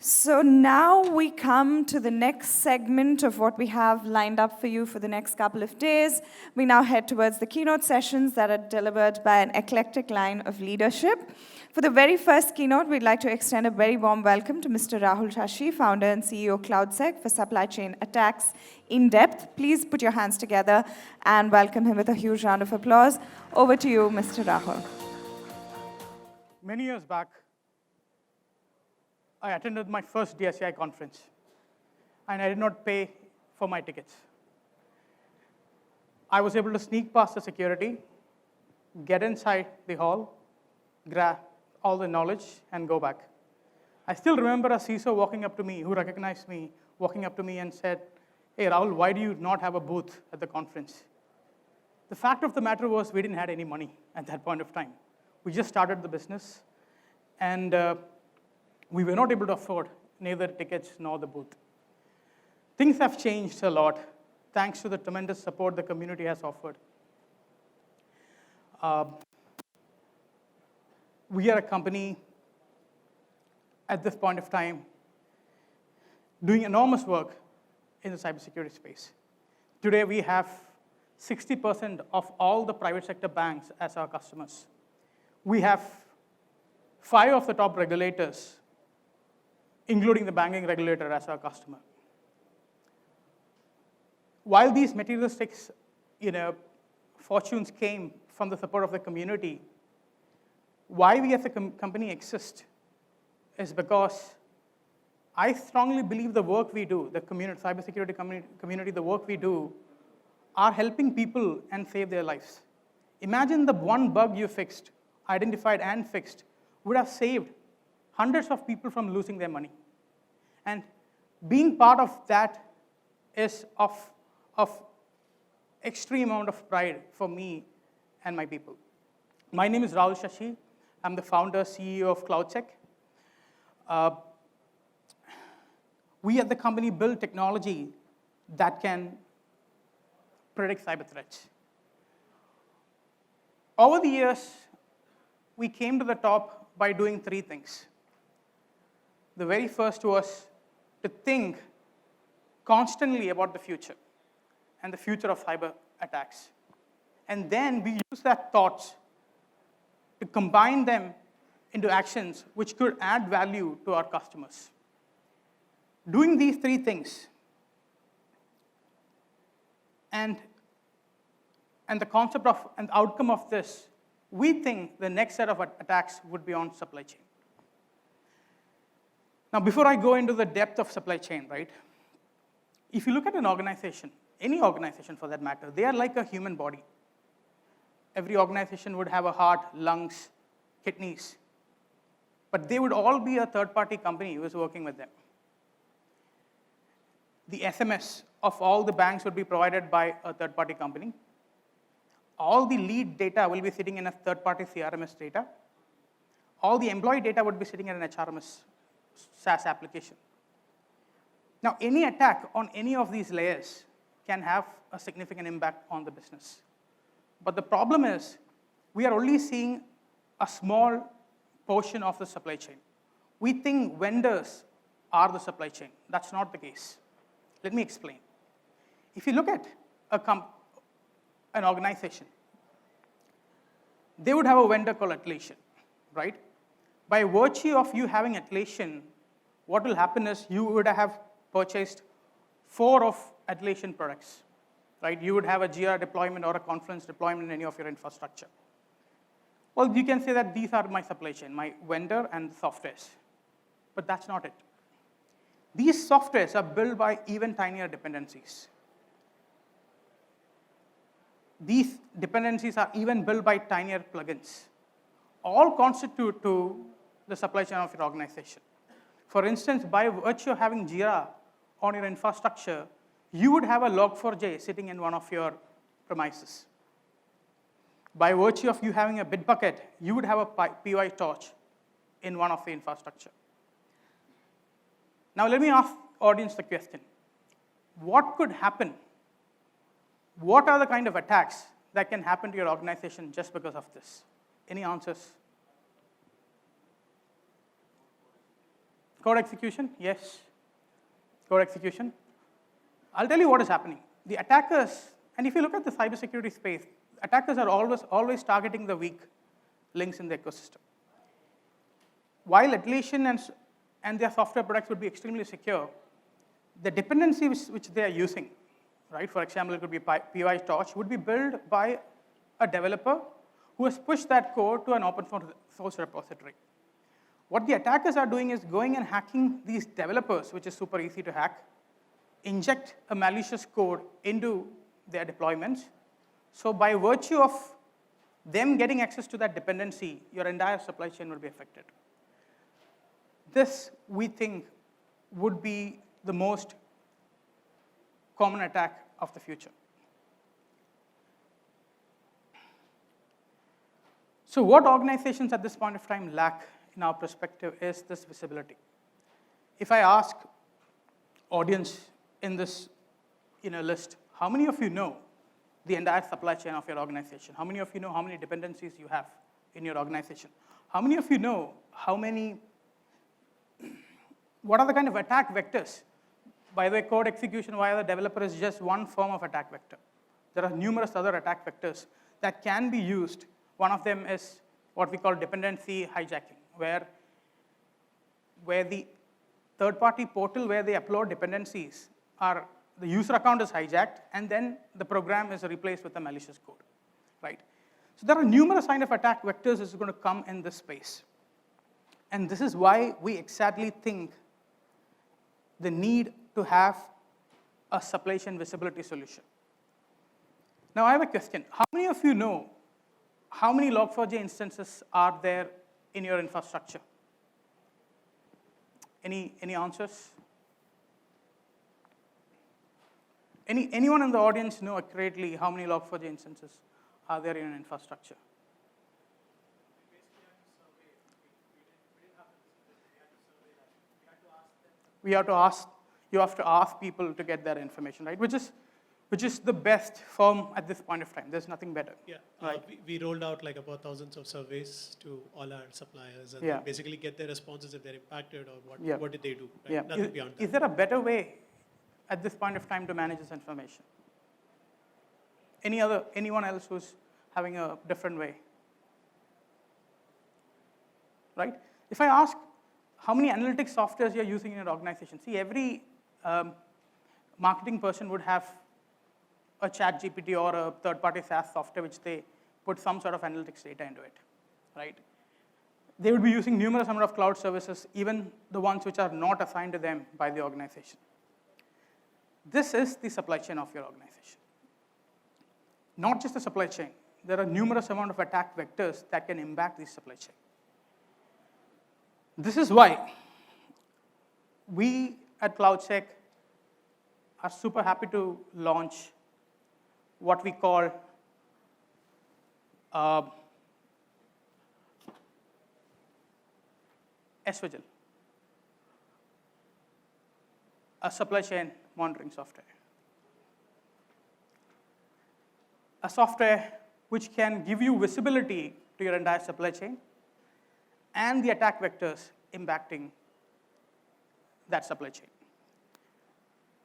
So now we come to the next segment of what we have lined up for you for the next couple of days. We now head towards the keynote sessions that are delivered by an eclectic line of leadership. For the very first keynote, we'd like to extend a very warm welcome to Mr. Rahul Shashi, founder and CEO of CloudSek for supply chain attacks in depth. Please put your hands together and welcome him with a huge round of applause. Over to you, Mr. Rahul. Many years back, I attended my first DSCI conference, and I did not pay for my tickets. I was able to sneak past the security, get inside the hall, grab all the knowledge, and go back. I still remember a CISO walking up to me, who recognized me, walking up to me and said, "Hey, Rahul, why do you not have a booth at the conference?" The fact of the matter was we didn't have any money at that point of time. We just started the business, and we were not able to afford neither tickets nor the booth. Things have changed a lot thanks to the tremendous support the community has offered. We are a company at this point of time doing enormous work in the cybersecurity space. Today, we have 60% of all the private sector banks as our customers. We have 5 of the top regulators, including the banking regulator, as our customer. While these materialistic fortunes came from the support of the community, why we as a company exist is because I strongly believe the work we do, the cybersecurity community, the work we do, are helping people and save their lives. Imagine the one bug you fixed, identified and fixed, would have saved hundreds of people from losing their money. And being part of that is of extreme amount of pride for me and my people. My name is Rahul Shashi. I'm the founder, CEO of CloudSek. We at the company build technology that can predict cyber threats. Over the years, we came to the top by doing 3 things. The very first was to think constantly about the future and the future of cyber attacks. And then we use that thoughts to combine them into actions which could add value to our customers. Doing these 3 things and the concept of and the outcome of this, we think the next set of attacks would be on supply chain. Now, before I go into the depth of supply chain, right, if you look at an organization, any organization for that matter, they are like a human body. Every organization would have a heart, lungs, kidneys, but they would all be a third-party company who is working with them. The SMS of all the banks would be provided by a third-party company. All the lead data will be sitting in a third-party CRMS data. All the employee data would be sitting in an HRMS SaaS application. Now, any attack on any of these layers can have a significant impact on the business. But the problem is, we are only seeing a small portion of the supply chain. We think vendors are the supply chain. That's not the case. Let me explain. If you look at an organization, they would have a vendor called Atlassian, right? By virtue of you having Atlassian, what will happen is you would have purchased 4 of Atlassian products, right? You would have a Jira deployment or a Confluence deployment in any of your infrastructure. Well, you can say that these are my supply chain, my vendor and softwares. But that's not it. These softwares are built by even tinier dependencies. These dependencies are even built by tinier plugins. All constitute to the supply chain of your organization. For instance, by virtue of having Jira on your infrastructure, you would have a Log4j sitting in one of your premises. By virtue of you having a Bitbucket, you would have a PyTorch in one of the infrastructure. Now, let me ask audience the question. What could happen? What are the kind of attacks that can happen to your organization just because of this? Any answers? Code execution, yes. Code execution. I'll tell you what is happening. The attackers, and if you look at the cybersecurity space, attackers are always targeting the weak links in the ecosystem. While Atlassian and their software products would be extremely secure, the dependencies which they are using, right? For example, it could be PyTorch, would be built by a developer who has pushed that code to an open source repository. What the attackers are doing is going and hacking these developers, which is super easy to hack, inject a malicious code into their deployments. So by virtue of them getting access to that dependency, your entire supply chain will be affected. This, we think, would be the most common attack of the future. So what organizations at this point of time lack, in our perspective, is this visibility. If I ask audience in this list, how many of you know the entire supply chain of your organization? How many of you know how many dependencies you have in your organization? How many of you know what are the kind of attack vectors? By the way, code execution via the developer is just one form of attack vector. There are numerous other attack vectors that can be used. One of them is what we call dependency hijacking, where the third-party portal where they upload dependencies the user account is hijacked, and then the program is replaced with a malicious code, right? So there are numerous kind of attack vectors that is going to come in this space. And this is why we exactly think the need to have a supply chain visibility solution. Now I have a question. How many of you know how many Log4j instances are there in your infrastructure? Any answers? Anyone in the audience know accurately how many Log4j instances are there in your infrastructure? You have to ask people to get that information, right? Which is the best form at this point of time. There's nothing better. Yeah, right? We rolled out like about thousands of surveys to all our suppliers and Yeah. basically get their responses if they're impacted or Yeah. what did they do, right? Yeah. Nothing beyond that. Is there a better way at this point of time to manage this information? Anyone else who's having a different way? Right? If I ask how many analytics softwares you're using in your organization, see, every marketing person would have a ChatGPT or a third-party SaaS software which they put some sort of analytics data into it, right? They would be using numerous number of cloud services, even the ones which are not assigned to them by the organization. This is the supply chain of your organization. Not just the supply chain. There are numerous amount of attack vectors that can impact the supply chain. This is why we at CloudSek are super happy to launch what we call SVigil, a supply chain monitoring software. A software which can give you visibility to your entire supply chain and the attack vectors impacting that supply chain.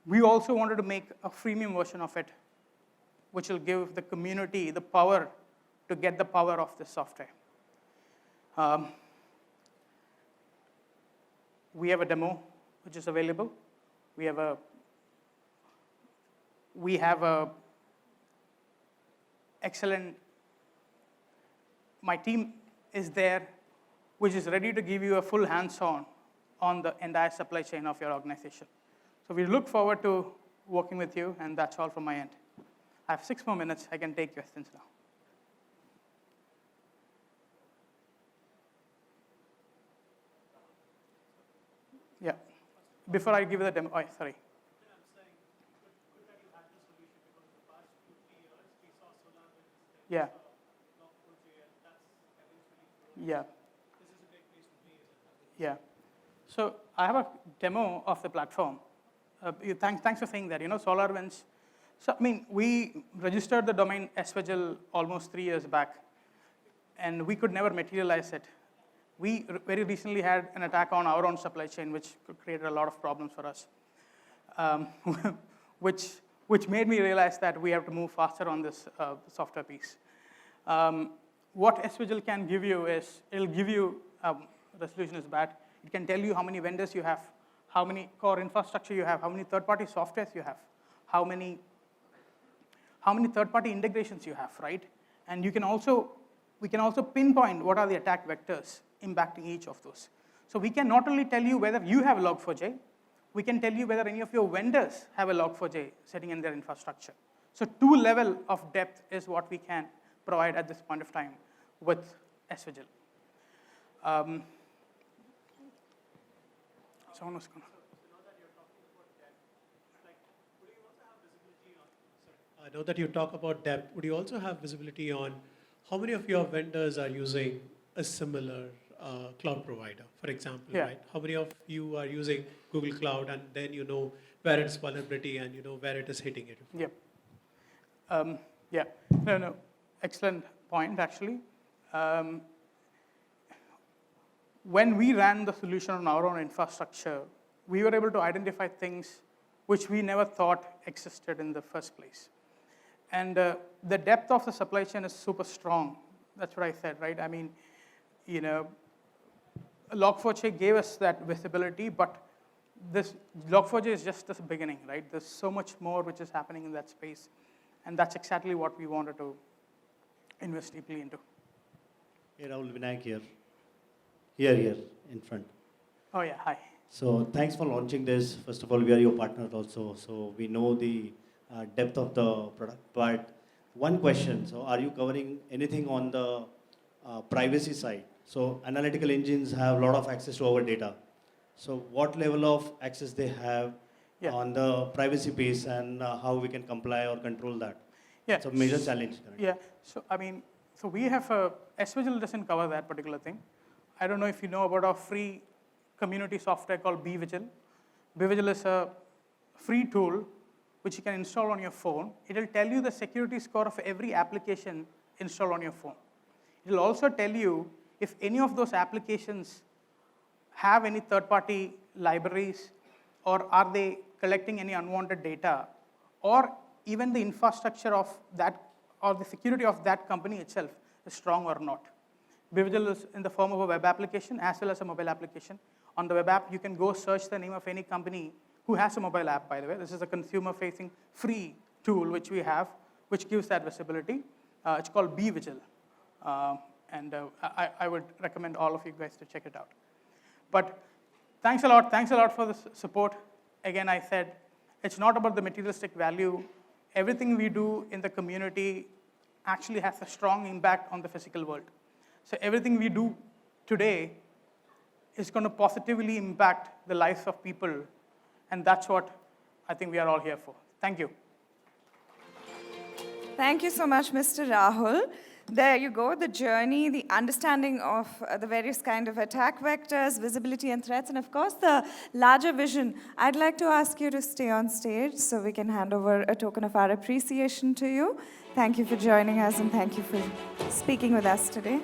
We also wanted to make a freemium version of it, which will give the community the power to get the power of this software. We have a demo which is available. We have a excellent, my team is there, which is ready to give you a full hands-on on the entire supply chain of your organization. So we look forward to working with you, and that's all from my end. I have 6 more minutes. I can take questions now. Yeah. Before I give you the demo, oh, sorry. Yeah. Yeah. Yeah. So I have a demo of the platform. Thanks for saying that. SolarWinds. So I mean, we registered the domain SVigil almost 3 years back, and we could never materialize it. We very recently had an attack on our own supply chain, which created a lot of problems for us, which made me realize that we have to move faster on this software piece. What SVigil can give you is, it'll give you, resolution is bad, it can tell you how many vendors you have, how many core infrastructure you have, how many third-party softwares you have, how many third-party integrations you have, right? And we can also pinpoint what are the attack vectors impacting each of those. So we can not only tell you whether you have a Log4j, we can tell you whether any of your vendors have a Log4j sitting in their infrastructure. So 2 level of depth is what we can provide at this point of time with SVigil. Someone was going to. I know that you talk about depth. Would you also have visibility on how many of your vendors are using a similar cloud provider, for example, Yeah. right? How many of you are using Google Cloud, and then you know where it's vulnerability and you know where it is hitting it? Yep. Yeah. No. Excellent point, actually. When we ran the solution on our own infrastructure, we were able to identify things which we never thought existed in the first place. And the depth of the supply chain is super strong. That's what I said, right? I mean, you know, Log4j gave us that visibility, but this Log4j is just the beginning, right? There's so much more which is happening in that space, and that's exactly what we wanted to invest deeply into. Hey, Rahul, Vinayak here. Here, in front. Oh yeah, hi. So thanks for launching this. First of all, we are your partner also, so we know the depth of the product. But one question, so are you covering anything on the privacy side? So analytical engines have a lot of access to our data. So what level of access they have on the privacy piece, and how we can comply or control that? Yeah. It's a major challenge currently. Yeah, so I mean, so we have SVigil doesn't cover that particular thing. I don't know if you know about our free community software called BVigil. BVigil is a free tool which you can install on your phone. It will tell you the security score of every application installed on your phone. It will also tell you if any of those applications have any third-party libraries, or are they collecting any unwanted data, or even the infrastructure of that, or the security of that company itself is strong or not. BVigil is in the form of a web application as well as a mobile application. On the web app, you can go search the name of any company who has a mobile app, by the way. This is a consumer-facing free tool which we have, which gives that visibility. It's called BVigil. And I would recommend all of you guys to check it out. But thanks a lot for the support. Again, I said, it's not about the materialistic value. Everything we do in the community actually has a strong impact on the physical world. So everything we do today is going to positively impact the lives of people, and that's what I think we are all here for. Thank you. Thank you so much, Mr. Rahul. There you go, the journey, the understanding of the various kind of attack vectors, visibility and threats, and of course the larger vision. I'd like to ask you to stay on stage so we can hand over a token of our appreciation to you. Thank you for joining us, and thank you for speaking with us today.